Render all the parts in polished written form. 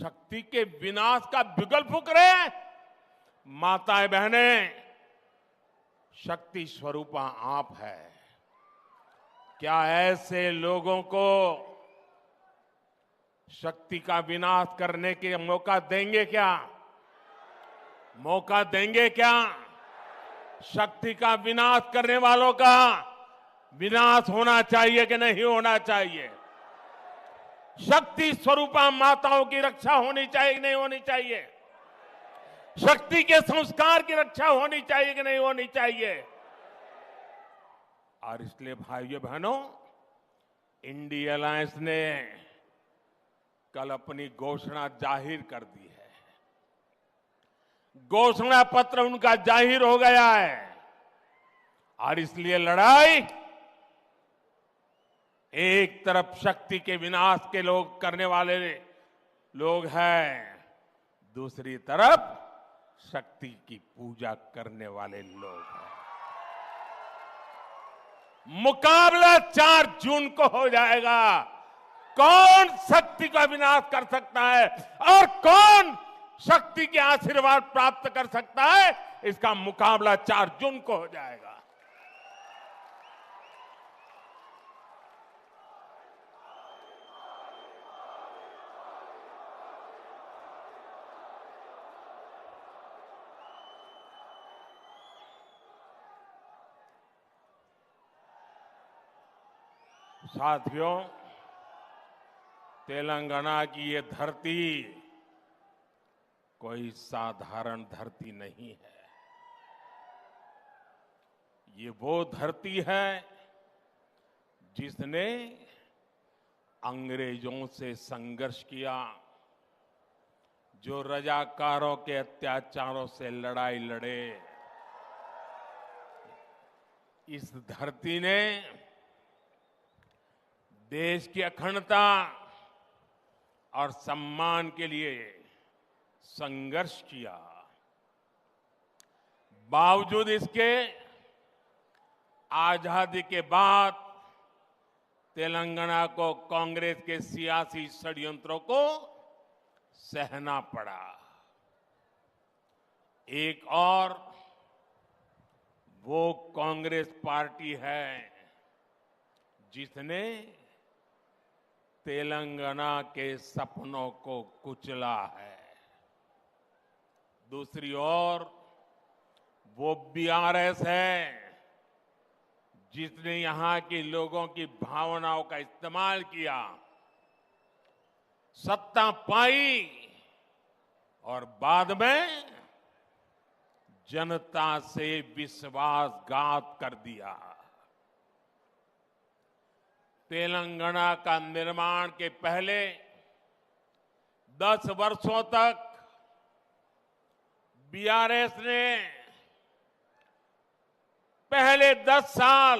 शक्ति के विनाश का बिगुल फूंक रहे हैं। माताएं बहनें, शक्ति स्वरूपा आप है। क्या ऐसे लोगों को शक्ति का विनाश करने के मौका देंगे क्या? मौका देंगे क्या? शक्ति का विनाश करने वालों का विनाश होना चाहिए कि नहीं होना चाहिए? शक्ति स्वरूपा माताओं की रक्षा होनी चाहिए कि नहीं होनी चाहिए? शक्ति के संस्कार की रक्षा होनी चाहिए कि नहीं होनी चाहिए? और इसलिए भाइयों बहनों, इंडिया अलायंस ने कल अपनी घोषणा जाहिर कर दी है। घोषणा पत्र उनका जाहिर हो गया है और इसलिए लड़ाई एक तरफ शक्ति के विनाश के लोग करने वाले लोग हैं, दूसरी तरफ शक्ति की पूजा करने वाले लोग हैं। मुकाबला 4 जून को हो जाएगा। कौन शक्ति का विनाश कर सकता है और कौन शक्ति के आशीर्वाद प्राप्त कर सकता है, इसका मुकाबला 4 जून को हो जाएगा। साथियों, तेलंगाना की ये धरती कोई साधारण धरती नहीं है। ये वो धरती है जिसने अंग्रेजों से संघर्ष किया, जो रजाकारों के अत्याचारों से लड़ाई लड़े। इस धरती ने देश की अखंडता और सम्मान के लिए संघर्ष किया। बावजूद इसके आजादी के बाद तेलंगाना को कांग्रेस के सियासी षड्यंत्रों को सहना पड़ा। एक और वो कांग्रेस पार्टी है जिसने तेलंगाना के सपनों को कुचला है। दूसरी ओर वो बीआरएस है जिसने यहां के लोगों की भावनाओं का इस्तेमाल किया, सत्ता पाई और बाद में जनता से विश्वासघात कर दिया। तेलंगाना का निर्माण के पहले 10 वर्षों तक बीआरएस ने, पहले 10 साल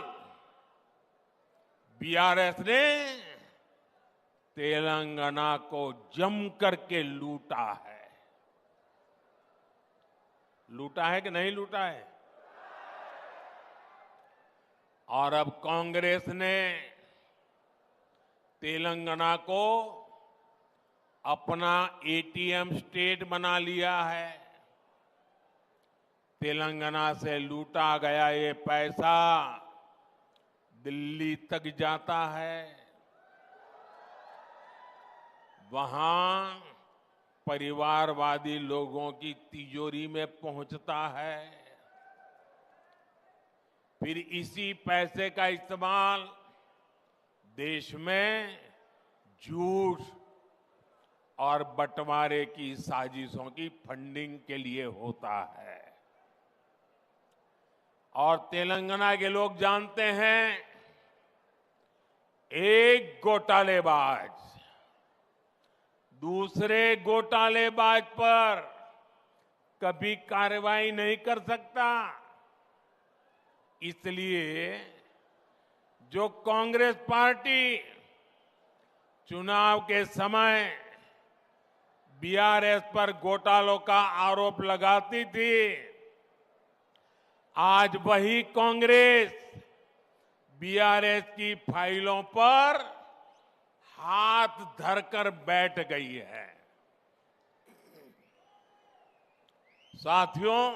बीआरएस ने तेलंगाना को जम करके लूटा है। लूटा है कि नहीं लूटा है? और अब कांग्रेस ने तेलंगाना को अपना एटीएम स्टेट बना लिया है। तेलंगाना से लूटा गया ये पैसा दिल्ली तक जाता है, वहां परिवारवादी लोगों की तिजोरी में पहुंचता है। फिर इसी पैसे का इस्तेमाल देश में झूठ और बंटवारे की साजिशों की फंडिंग के लिए होता है। और तेलंगाना के लोग जानते हैं, एक घोटालेबाज दूसरे घोटालेबाज पर कभी कार्रवाई नहीं कर सकता। इसलिए जो कांग्रेस पार्टी चुनाव के समय बीआरएस पर घोटालों का आरोप लगाती थी, आज वही कांग्रेस बीआरएस की फाइलों पर हाथ धरकर बैठ गई है। साथियों,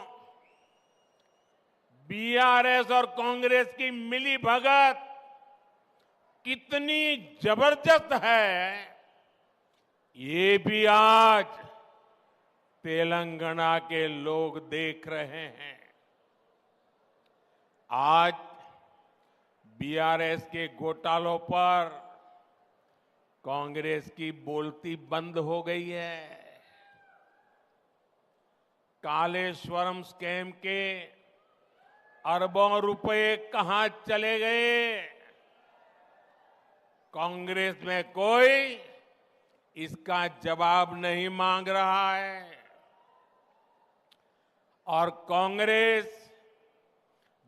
बीआरएस और कांग्रेस की मिली भगत कितनी जबरदस्त है, ये भी आज तेलंगाना के लोग देख रहे हैं। आज बीआरएस के घोटालों पर कांग्रेस की बोलती बंद हो गई है। कालेश्वरम स्कैम के अरबों रुपए कहां चले गए? कांग्रेस में कोई इसका जवाब नहीं मांग रहा है। और कांग्रेस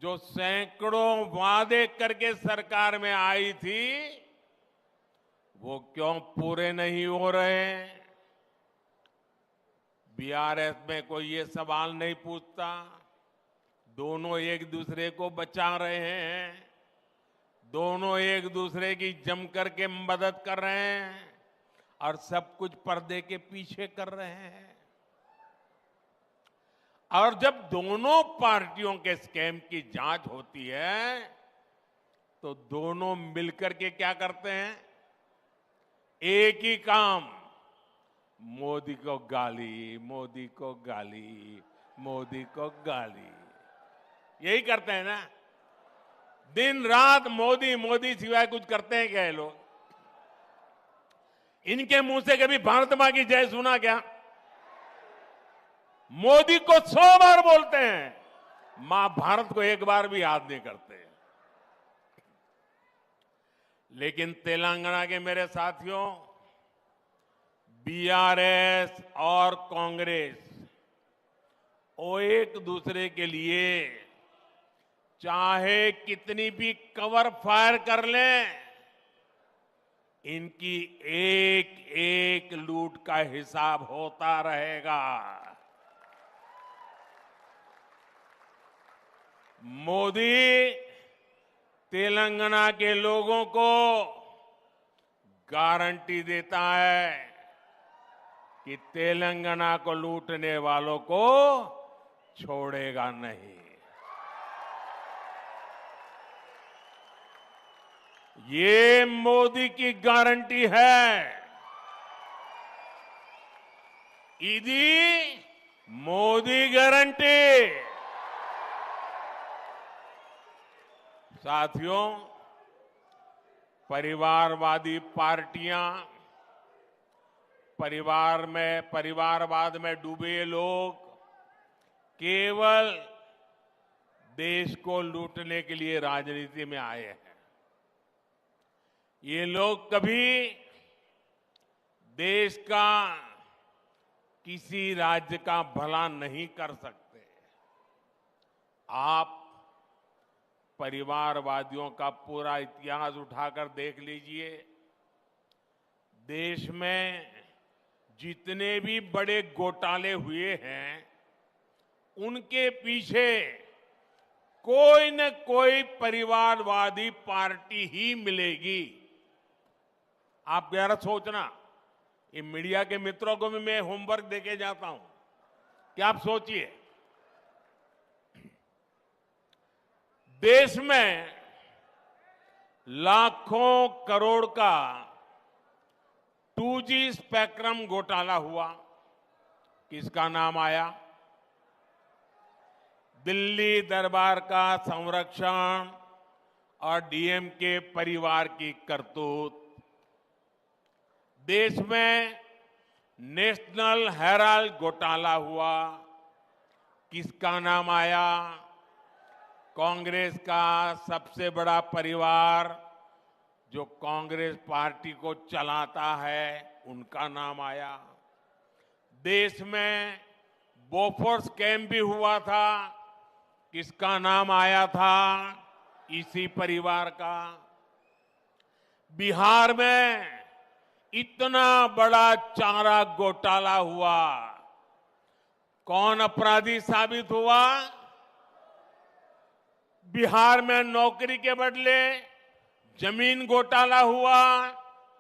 जो सैकड़ों वादे करके सरकार में आई थी, वो क्यों पूरे नहीं हो रहे हैं? बीआरएस में कोई ये सवाल नहीं पूछता। दोनों एक दूसरे को बचा रहे हैं, दोनों एक दूसरे की जम करके मदद कर रहे हैं और सब कुछ पर्दे के पीछे कर रहे हैं। और जब दोनों पार्टियों के स्कैम की जांच होती है तो दोनों मिलकर के क्या करते हैं? एक ही काम, मोदी को गाली, मोदी को गाली, मोदी को गाली, यही करते हैं ना। दिन रात मोदी मोदी सिवाय कुछ करते हैं क्या ये लोग? इनके मुंह से कभी भारत मां की जय सुना क्या? मोदी को 100 बार बोलते हैं, मां भारत को एक बार भी याद नहीं करते। लेकिन तेलंगाना के मेरे साथियों, बीआरएस और कांग्रेस वो एक दूसरे के लिए चाहे कितनी भी कवर फायर कर लें, इनकी एक एक लूट का हिसाब होता रहेगा। मोदी तेलंगाना के लोगों को गारंटी देता है कि तेलंगाना को लूटने वालों को छोड़ेगा नहीं। ये मोदी की गारंटी है। इदी मोदी गारंटी। साथियों, परिवारवादी पार्टियां, परिवारवाद में डूबे लोग केवल देश को लूटने के लिए राजनीति में आए हैं। ये लोग कभी देश का, किसी राज्य का भला नहीं कर सकते। आप परिवारवादियों का पूरा इतिहास उठाकर देख लीजिए। देश में जितने भी बड़े घोटाले हुए हैं, उनके पीछे कोई न कोई परिवारवादी पार्टी ही मिलेगी। आप जरा सोचना, ये मीडिया के मित्रों को भी मैं होमवर्क देके जाता हूं कि आप सोचिए, देश में लाखों करोड़ का 2G स्पेक्ट्रम घोटाला हुआ, किसका नाम आया? दिल्ली दरबार का संरक्षण और डीएमके परिवार की करतूत। देश में नेशनल हेराल्ड घोटाला हुआ, किसका नाम आया? कांग्रेस का सबसे बड़ा परिवार जो कांग्रेस पार्टी को चलाता है, उनका नाम आया। देश में बोफोर्स स्कैम भी हुआ था, किसका नाम आया था? इसी परिवार का। बिहार में इतना बड़ा चारा घोटाला हुआ, कौन अपराधी साबित हुआ? बिहार में नौकरी के बदले जमीन घोटाला हुआ,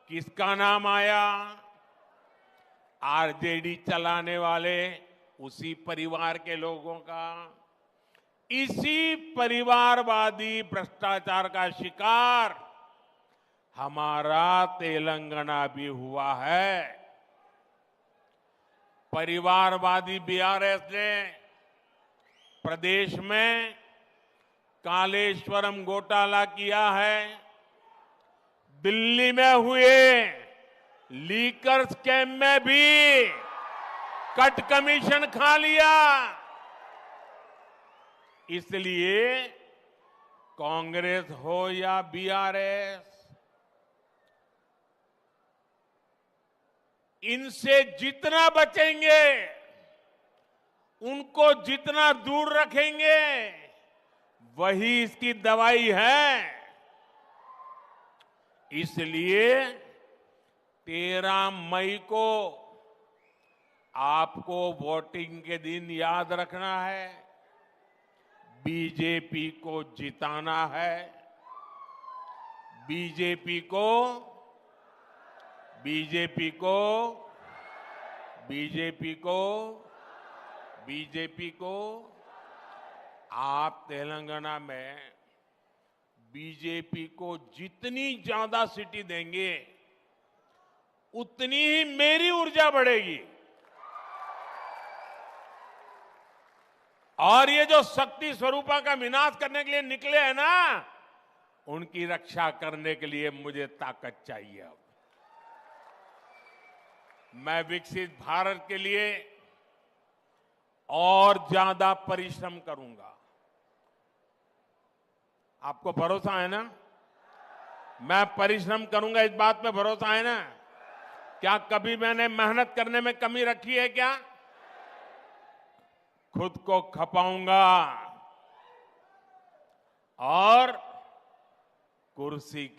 किसका नाम आया? आरजेडी चलाने वाले उसी परिवार के लोगों का, इसी परिवारवादी भ्रष्टाचार का शिकार हमारा तेलंगाना भी हुआ है। परिवारवादी बीआरएस ने प्रदेश में कालेश्वरम घोटाला किया है। दिल्ली में हुए लीकर स्कैम में भी कट कमीशन खा लिया। इसलिए कांग्रेस हो या बीआरएस, इनसे जितना बचेंगे, उनको जितना दूर रखेंगे, वही इसकी दवाई है। इसलिए 13 मई को आपको वोटिंग के दिन याद रखना है, बीजेपी को जिताना है। बीजेपी को आप तेलंगाना में बीजेपी को जितनी ज्यादा सीटें देंगे, उतनी ही मेरी ऊर्जा बढ़ेगी। और ये जो शक्ति स्वरूपा का विनाश करने के लिए निकले हैं ना, उनकी रक्षा करने के लिए मुझे ताकत चाहिए। अब मैं विकसित भारत के लिए और ज्यादा परिश्रम करूंगा। आपको भरोसा है ना? मैं परिश्रम करूंगा, इस बात पे भरोसा है ना? क्या कभी मैंने मेहनत करने में कमी रखी है क्या? खुद को खपाऊंगा और कुर्सी की